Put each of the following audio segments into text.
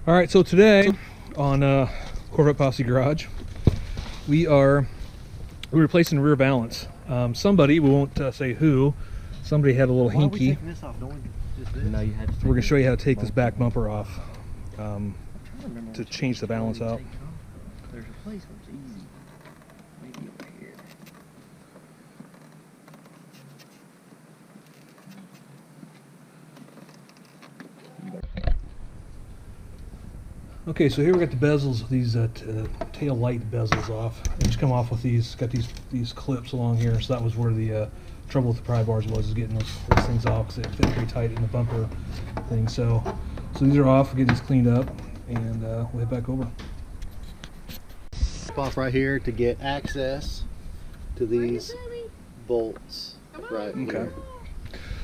All right, so today on Corvette Posse Garage, we're replacing the rear valance. Somebody, we won't say who, somebody had a little hinky. Why are we taking this off? Don't we just this? No, you had to We're going to show you how to take this back bumper off to change the balance out. There's a place where it's easy. Maybe over here. Okay, so here we got the bezels, these tail light bezels off. They just come off with these, got these clips along here, so that was where the trouble with the pry bars was, is getting those things off, because they fit pretty tight in the bumper thing. So these are off, we'll get these cleaned up, and we'll head back over. Off right here to get access to these bolts right Okay. here.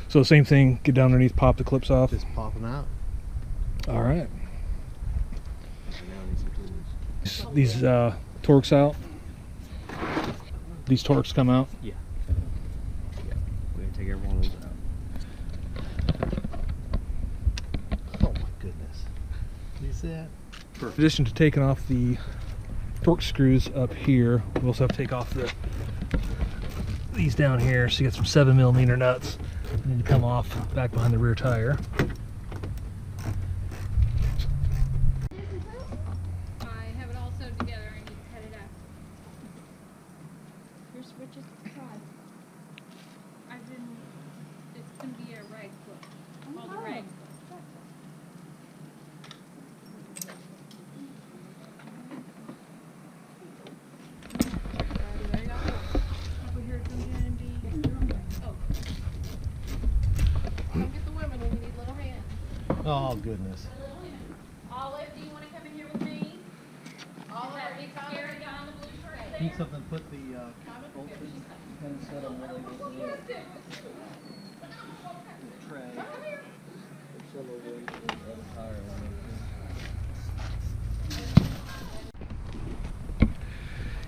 So same thing, get down underneath, pop the clips off. Just popping out. All right. These Torx out. These Torx come out. Yeah. We're going to take every one of those out. Oh my goodness. You see that? In addition to taking off the Torx screws up here, we also have to take off these down here. So you got some 7mm nuts that need to come off back behind the rear tire. Oh goodness. Olive, do you want to come in here with me? Olive, are you scared to get on the blue tray? Need something to put the bolts in. And set them where they go in. Tray. There's some over in the other tire one.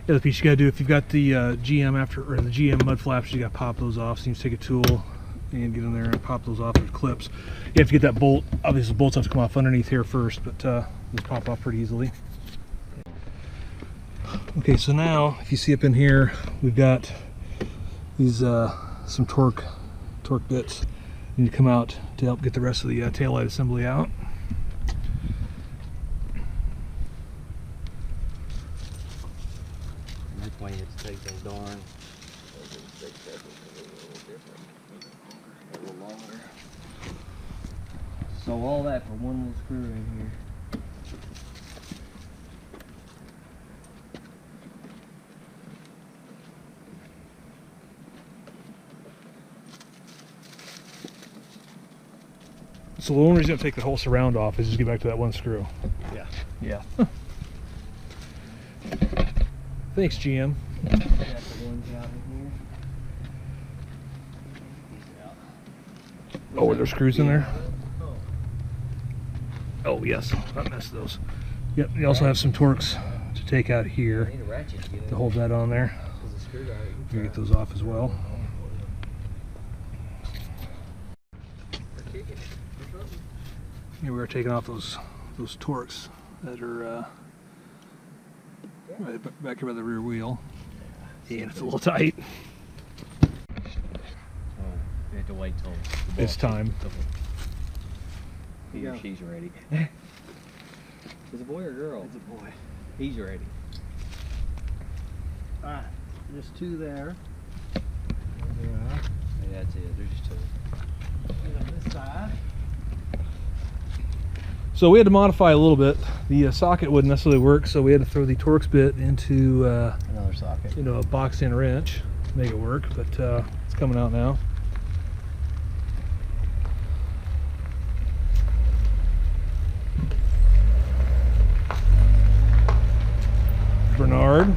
The other piece you gotta do, if you've got the GM or the GM mud flaps, you gotta pop those off. So you need to take a tool and get in there and pop those off with clips. You have to get that bolt. Obviously, the bolts have to come off underneath here first, but these pop off pretty easily. Okay, so now if you see up in here, we've got these some torque bits need to come out to help get the rest of the taillight assembly out. That's why you have to take those darn. A little longer. So all that for one little screw in here. So the only reason to take the whole surround off is just get back to that one screw. Yeah. Yeah. Thanks, GM. Got the ones out in here. Oh, are there screws in there? Oh, yes. I messed those. Yep, you also have some Torx to take out here Need a ratchet to get in to hold that on there. because the screwdriver. You get those off as well. Here we are taking off those Torx that are right back here by the rear wheel. And it's a little tight. Oh, you have to wait till the It's time. He or she's ready. Is it a boy or girl? It's a boy. He's ready. Alright. Just two there. Yeah, that's it. There's just two. And on this side. So we had to modify a little bit. The socket wouldn't necessarily work, so we had to throw the Torx bit into Another socket. a box-in wrench to make it work, but it's coming out now. Bernard.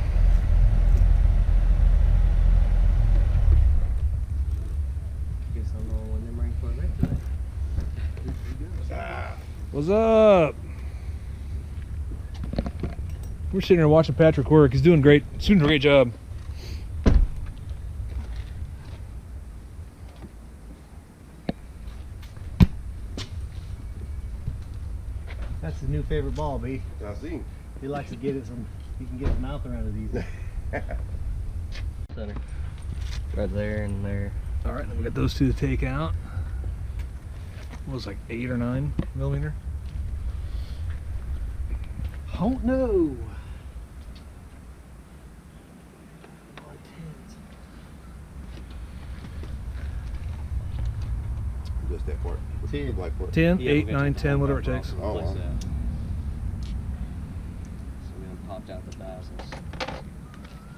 Guess I'm the only one that brings Corvette today. What's up? We're sitting here watching Patrick work. He's doing great. He's doing a great job. That's his new favorite ball, B. I see. He likes to get it some. He can get his mouth around it easy. Center. Right there and there. All right, then we got those two to take out. What was it, like 8 or 9 millimeter? Oh no! Just that part. See. The black part. 10, Yeah, 8, we'll get 9, to 10, the whatever it bumper takes. off and Oh, replace wow. that. So we done popped out the bezels.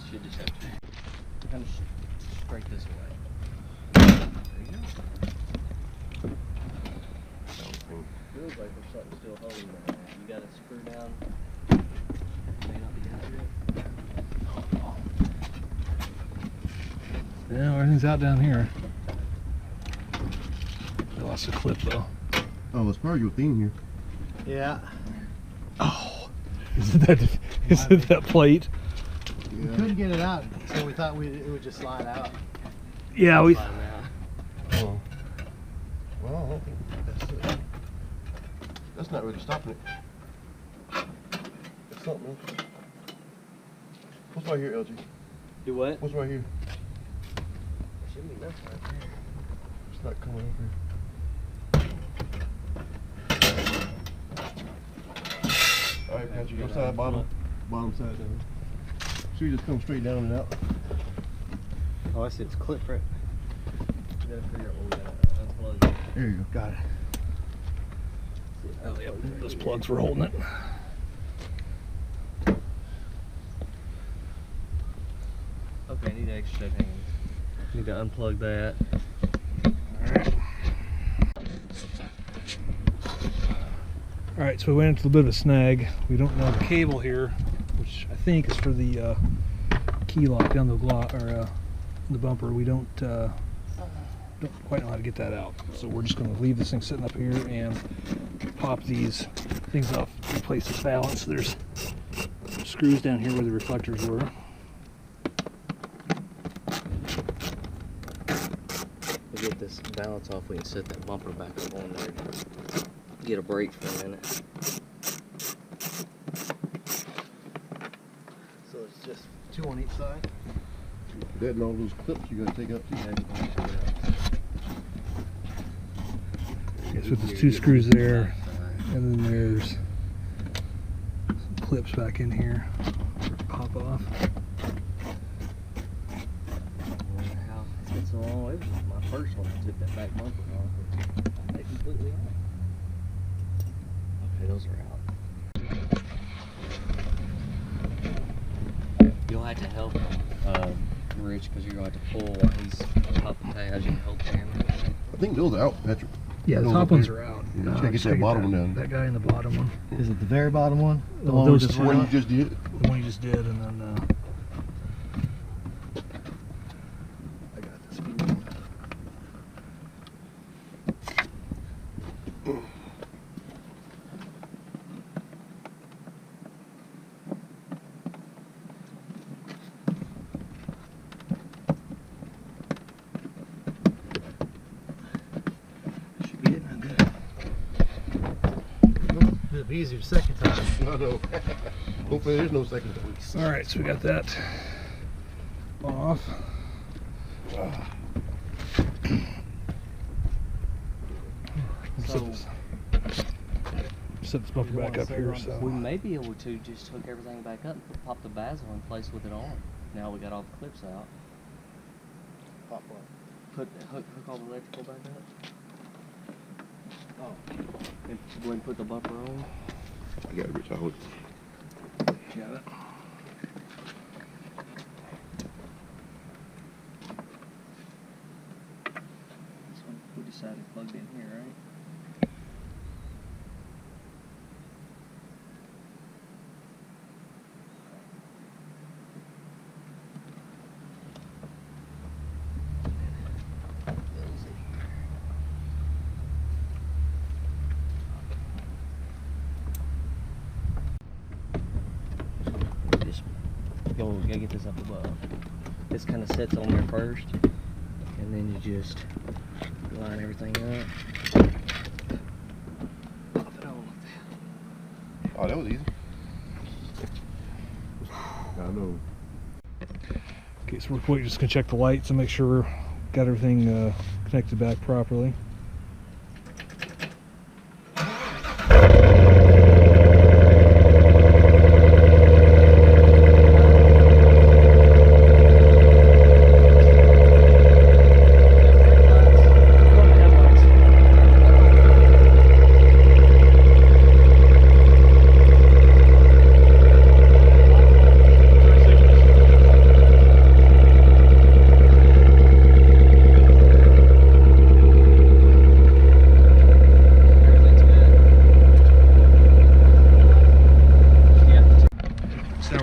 Should just have to kind of straight this way. There you go. Feels like there's something still holding there. You got to screw down. May not be accurate. Yeah, everything's out down here. I lost a clip though. Oh, it's probably your thing here. Yeah. Oh, is it that plate? We couldn't get it out, so we thought it would just slide out. Yeah, we. Slide it out. Oh. Well, I don't think that's not really stopping it. It's something else. What's right here, LG? Do what? What's right here? Should be nothing right there. It's not coming up here. Alright, Patrick, your side, bottom side down. So you just come straight down and out. Oh, I see. It's clip right. We gotta figure out what we gotta unplug. There you go. Got it. Oh, yep, those plugs were holding it. Okay, need extra set hands. Need to unplug that. All right, so we went into a bit of a snag. We don't know the cable here, which I think is for the key lock down the bumper. We don't quite know how to get that out. So we're just going to leave this thing sitting up here and pop these things off, replace this balance. There's screws down here where the reflectors were. We get this balance off, we can set that bumper back up on there. Get a break for a minute. So it's just 2 on each side. That and all those clips you gotta take out too. Okay, so there's 2 screws there, and then there's some clips back in here for it to pop off. How it's been so long. It was my first one. I took that back bumper off. They completely out. Okay, those are out. You'll have to help Rich, because you're going to have to pull while he's popping tabs. You can help him. I think those are out, Patrick. Yeah, the Those top up ones there. are out. Yeah, check just that take bottom that, one down. That guy in the bottom one. Is it the very bottom one? The Oh, one we those just two. The went one up? you just did. The one you just did, and then I got this. Should be getting that good. It'll be easier the second time. I know. Hopefully there's no second time. All right, so we got that off. So Set this bumper back up here. we So may be able to just hook everything back up and pop the bezel in place with it on. Now we got all the clips out. Pop one. Hook all the electrical back up. Oh. And go ahead and put the bumper on. I got it, Rich. I hold it. got it. This one we decided plugged in here, right? Gotta get this up above. This kind of sets on there first, and then you just line everything up. Pop it on like that. Oh, that was easy. I know. Okay, so real quick, just gonna check the lights and make sure we got everything connected back properly.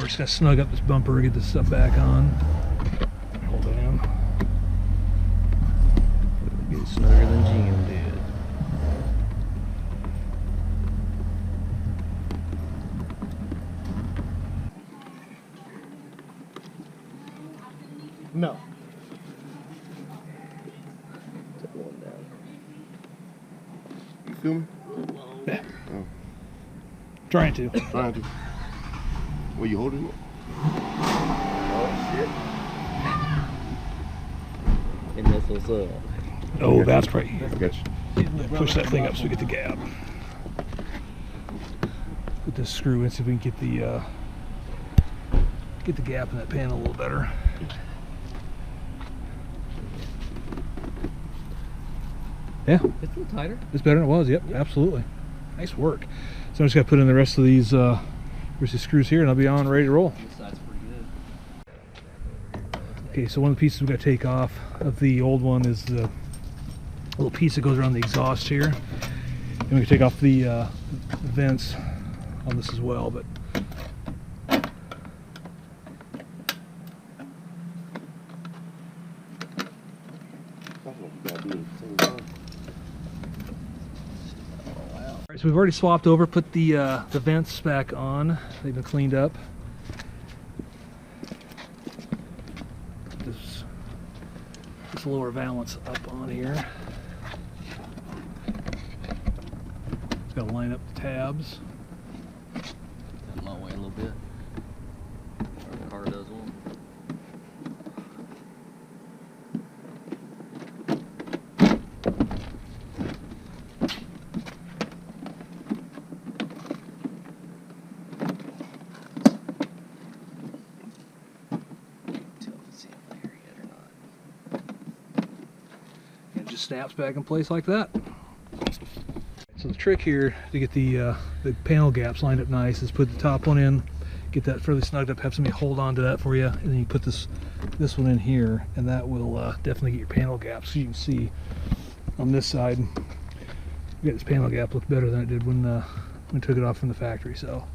Just gonna snug up this bumper, get this stuff back on. Hold it in. Get snugger than GM did. No. Took one down. You feel me? Yeah. Oh. Trying to. Trying to. What, you holding it? Oh, shit. And that's what's up. Oh, that's right. Got you. Push that thing up so we get the gap. Put this screw in so we can get the gap in that panel a little better. Yeah, It's a little tighter. it's better than it was. Yep, absolutely. Nice work. So I'm just gonna put in the rest of these screws here, and I'll be on ready to roll. This side's pretty good. Okay, so one of the pieces we got to take off of the old one is the little piece that goes around the exhaust here, and we can take off the vents on this as well. But That's what you gotta do at the same time. all right, so we've already swapped over, put the vents back on. They've been cleaned up. Put this lower valance up on here. Got to line up the tabs. That my way a little bit. Or the car does one. And it just snaps back in place like that. So the trick here to get the panel gaps lined up nice is put the top one in, get that fairly snugged up, have somebody hold on to that for you, and then you put this one in here, and that will definitely get your panel gaps. So you can see on this side, we got this panel gap look better than it did when we took it off from the factory. So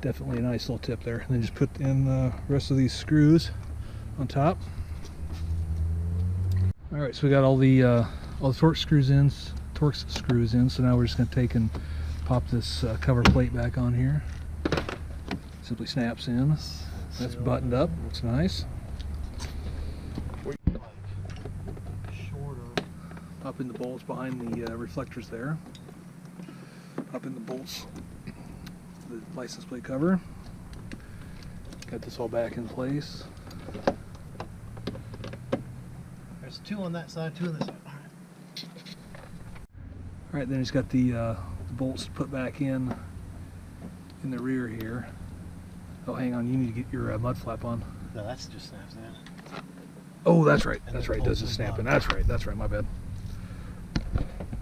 definitely a nice little tip there. And then just put in the rest of these screws on top. All right, so we got all the Torx screws in. So now we're just going to take and pop this cover plate back on here. Simply snaps in. That's buttoned up. Looks nice. Pop in the bolts behind the reflectors there. Pop in the bolts, the license plate cover. Got this all back in place. There's two on that side, two on this side. All right, then he's got the bolts to put back in the rear here. Oh, hang on, you need to get your mud flap on. No, that's just snaps in. Oh, that's right. And That's then right. It does bolts just in snap in. bottom. That's right. My bad.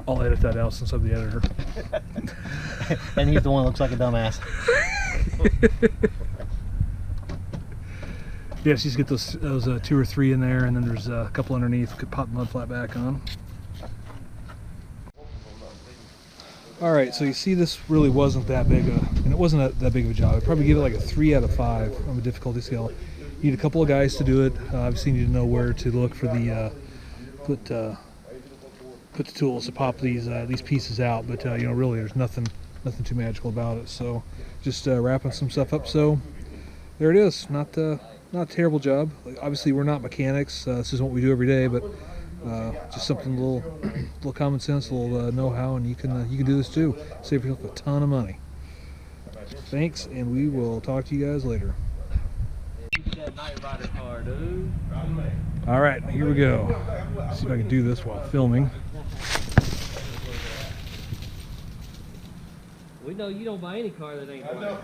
I'll edit that out since I'm the editor. And he's the one that looks like a dumbass. Yes, you just get those 2 or 3 in there, and then there's a couple underneath. Could pop the mud flap back on. All right, so you see this really wasn't that big, and it wasn't that big of a job. I'd probably give it like a 3 out of 5 on the difficulty scale. You need a couple of guys to do it. Obviously, you need to know where to look for the put the tools to pop these pieces out. But you know, really, there's nothing too magical about it. So just wrapping some stuff up. So there it is. Not a terrible job. Like, obviously, we're not mechanics. This isn't what we do every day, but just something little common sense, a little know-how, and you can do this too. Save yourself a ton of money. Thanks, and we will talk to you guys later. Keep that night rider car, dude. All right, here we go. See if I can do this while filming. We know you don't buy any car that ain't white.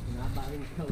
And I buy any color.